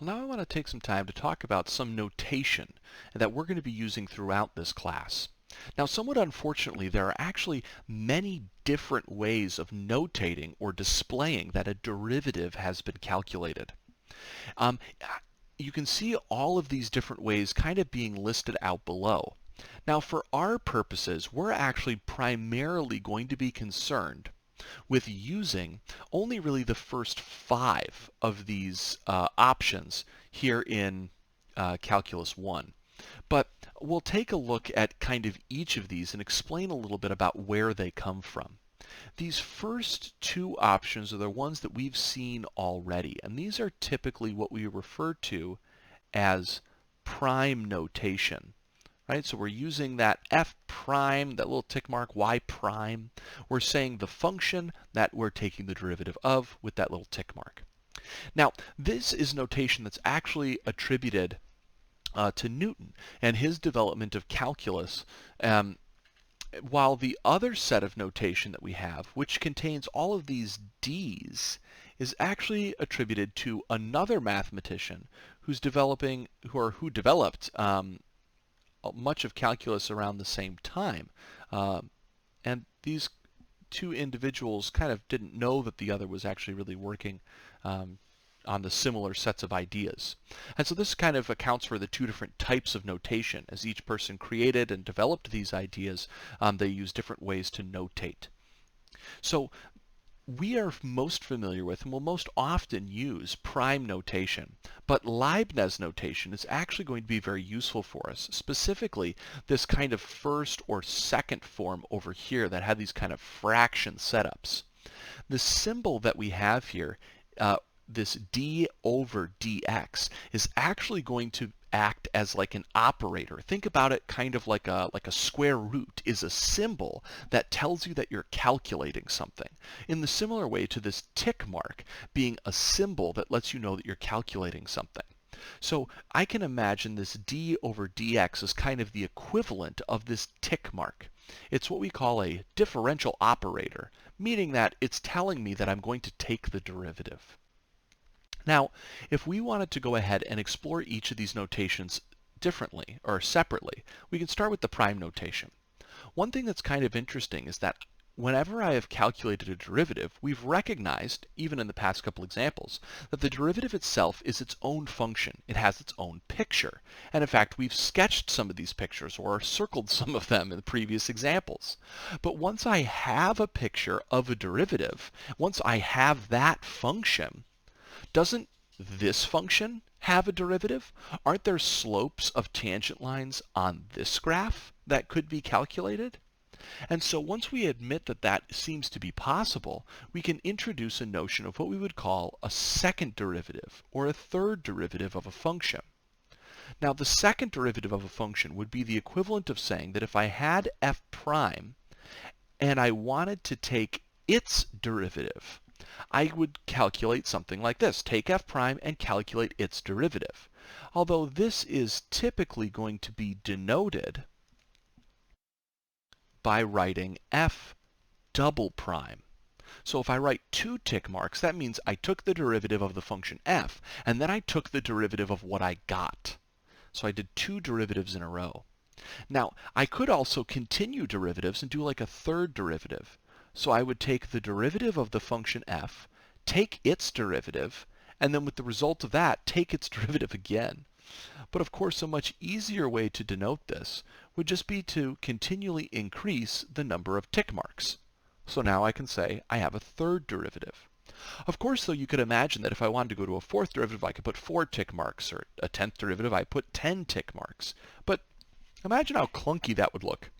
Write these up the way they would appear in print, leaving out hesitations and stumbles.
Well, now I want to take some time to talk about some notation that we're going to be using throughout this class. Now, somewhat unfortunately, there are actually many different ways of notating or displaying that a derivative has been calculated. Um, you can see all of these different ways kind of being listed out below. Now, for our purposes, we're actually primarily going to be concerned with using only really the first 5 of these options here in Calculus 1. But we'll take a look at kind of each of these and explain a little bit about where they come from. These first 2 options are the ones that we've seen already, and these are typically what we refer to as prime notation. Right? So we're using that f prime, that little tick mark, y prime. We're saying the function that we're taking the derivative of with that little tick mark. Now, this is notation that's actually attributed to Newton and his development of calculus, while the other set of notation that we have, which contains all of these d's, is actually attributed to another mathematician who developed much of calculus around the same time. And these 2 individuals kind of didn't know that the other was actually really working on the similar sets of ideas. And so this kind of accounts for the 2 different types of notation. As each person created and developed these ideas, they used different ways to notate. So we are most familiar with and will most often use prime notation, but Leibniz notation is actually going to be very useful for us, specifically this kind of first or second form over here that had these kind of fraction setups. The symbol that we have here, this d over dx, is actually going to act as like an operator. Think about it kind of like a square root is a symbol that tells you that you're calculating something. In the similar way to this tick mark being a symbol that lets you know that you're calculating something. So I can imagine this d over dx as kind of the equivalent of this tick mark. It's what we call a differential operator, meaning that it's telling me that I'm going to take the derivative. Now, if we wanted to go ahead and explore each of these notations differently or separately, we can start with the prime notation. One thing that's kind of interesting is that whenever I have calculated a derivative, we've recognized, even in the past couple examples, that the derivative itself is its own function. It has its own picture. And in fact, we've sketched some of these pictures or circled some of them in the previous examples. But once I have a picture of a derivative, once I have that function, doesn't this function have a derivative? Aren't there slopes of tangent lines on this graph that could be calculated? And so once we admit that that seems to be possible, we can introduce a notion of what we would call a second derivative or a third derivative of a function. Now, the second derivative of a function would be the equivalent of saying that if I had f prime and I wanted to take its derivative, I would calculate something like this. Take f prime and calculate its derivative. Although this is typically going to be denoted by writing f double prime. So if I write 2 tick marks, that means I took the derivative of the function f, and then I took the derivative of what I got. So I did 2 derivatives in a row. Now, I could also continue derivatives and do like a third derivative. So I would take the derivative of the function f, take its derivative, and then with the result of that, take its derivative again. But of course, a much easier way to denote this would just be to continually increase the number of tick marks. So now I can say I have a third derivative. Of course, though, you could imagine that if I wanted to go to a fourth derivative, I could put 4 tick marks, or a 10th derivative, I put 10 tick marks. But imagine how clunky that would look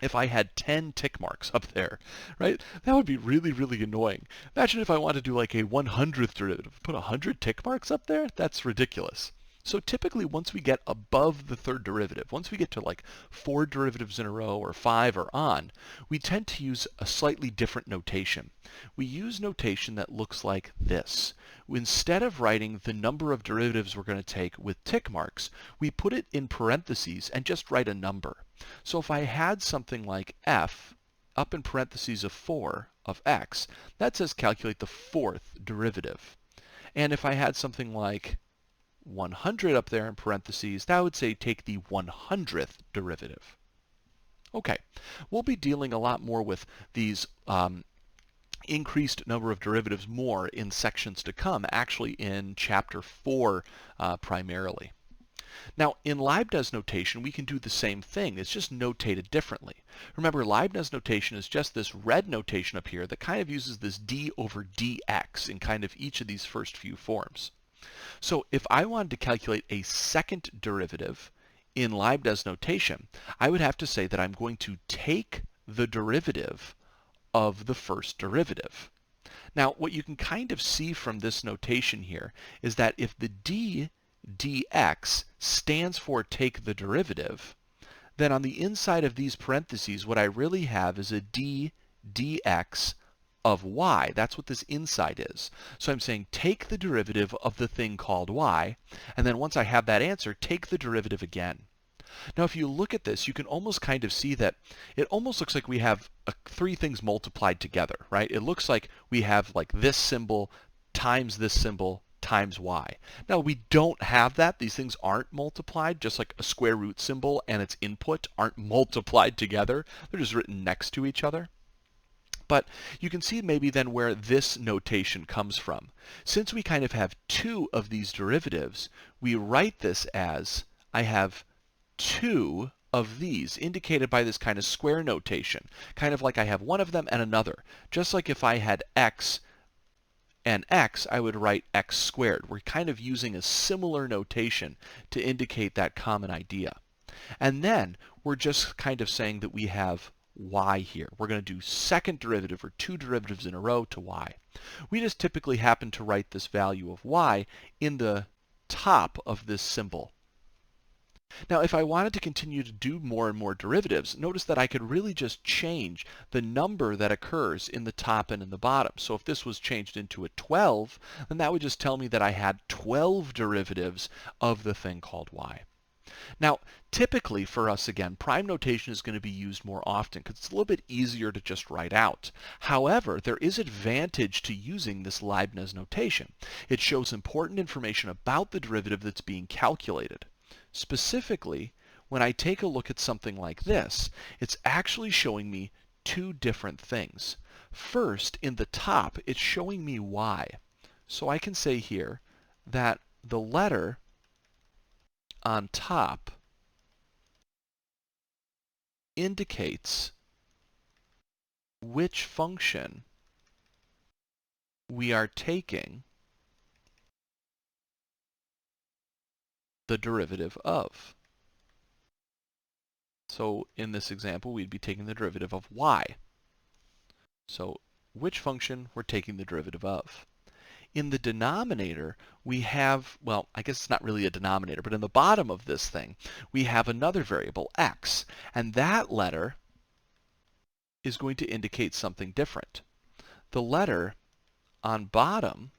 if I had 10 tick marks up there, right? That would be really, really annoying. Imagine if I wanted to do like a 100th derivative. Put 100 tick marks up there? That's ridiculous. So typically, once we get above the third derivative, once we get to like 4 derivatives in a row or 5 or on, we tend to use a slightly different notation. We use notation that looks like this. Instead of writing the number of derivatives we're going to take with tick marks, we put it in parentheses and just write a number. So if I had something like f up in parentheses of 4 of x, that says calculate the 4th derivative. And if I had something like 100 up there in parentheses, that would say take the 100th derivative. Okay, we'll be dealing a lot more with these increased number of derivatives more in sections to come, actually in chapter 4 primarily. Now, in Leibniz notation, we can do the same thing. It's just notated differently. Remember, Leibniz notation is just this red notation up here that kind of uses this d over dx in kind of each of these first few forms. So if I wanted to calculate a second derivative in Leibniz notation, I would have to say that I'm going to take the derivative of the first derivative. Now, what you can kind of see from this notation here is that if the d dx stands for take the derivative, then on the inside of these parentheses, what I really have is a d dx of y. That's what this inside is. So I'm saying take the derivative of the thing called y, and then once I have that answer, take the derivative again. Now, if you look at this, you can almost kind of see that it almost looks like we have three things multiplied together, right? It looks like we have like this symbol times this symbol times y. Now, we don't have that. These things aren't multiplied, just like a square root symbol and its input aren't multiplied together. They're just written next to each other. But you can see maybe then where this notation comes from. Since we kind of have two of these derivatives, we write this as I have two of these, indicated by this kind of square notation, kind of like I have one of them and another. Just like if I had x and x, I would write x squared. We're kind of using a similar notation to indicate that common idea. And then we're just kind of saying that we have y here. We're going to do second derivative or two derivatives in a row to y. We just typically happen to write this value of y in the top of this symbol. Now, if I wanted to continue to do more and more derivatives, notice that I could really just change the number that occurs in the top and in the bottom. So if this was changed into a 12, then that would just tell me that I had 12 derivatives of the thing called y. Now, typically for us, again, prime notation is going to be used more often because it's a little bit easier to just write out. However, there is advantage to using this Leibniz notation. It shows important information about the derivative that's being calculated. Specifically, when I take a look at something like this, it's actually showing me two different things. First, in the top, it's showing me y. So I can say here that the letter on top indicates which function we are taking the derivative of. So in this example, we'd be taking the derivative of y. So which function we're taking the derivative of. In the denominator, we have, well, I guess it's not really a denominator, but in the bottom of this thing, we have another variable, x. And that letter is going to indicate something different. The letter on bottom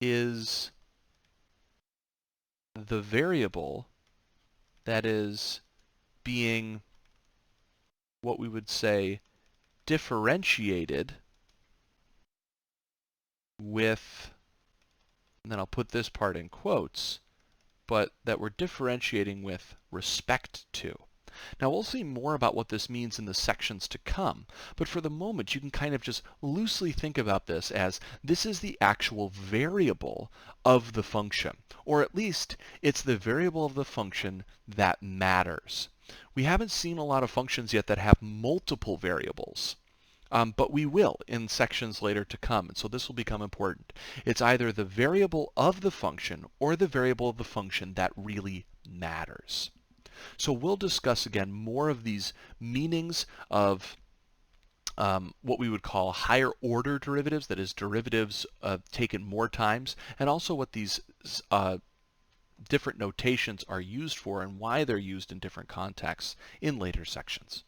is the variable that is being, what we would say, differentiated with, and then I'll put this part in quotes, but that we're differentiating with respect to. Now we'll see more about what this means in the sections to come, but for the moment you can kind of just loosely think about this as this is the actual variable of the function, or at least it's the variable of the function that matters. We haven't seen a lot of functions yet that have multiple variables. But we will in sections later to come, and so this will become important. It's either the variable of the function or the variable of the function that really matters. So we'll discuss again more of these meanings of what we would call higher order derivatives, that is derivatives taken more times, and also what these different notations are used for and why they're used in different contexts in later sections.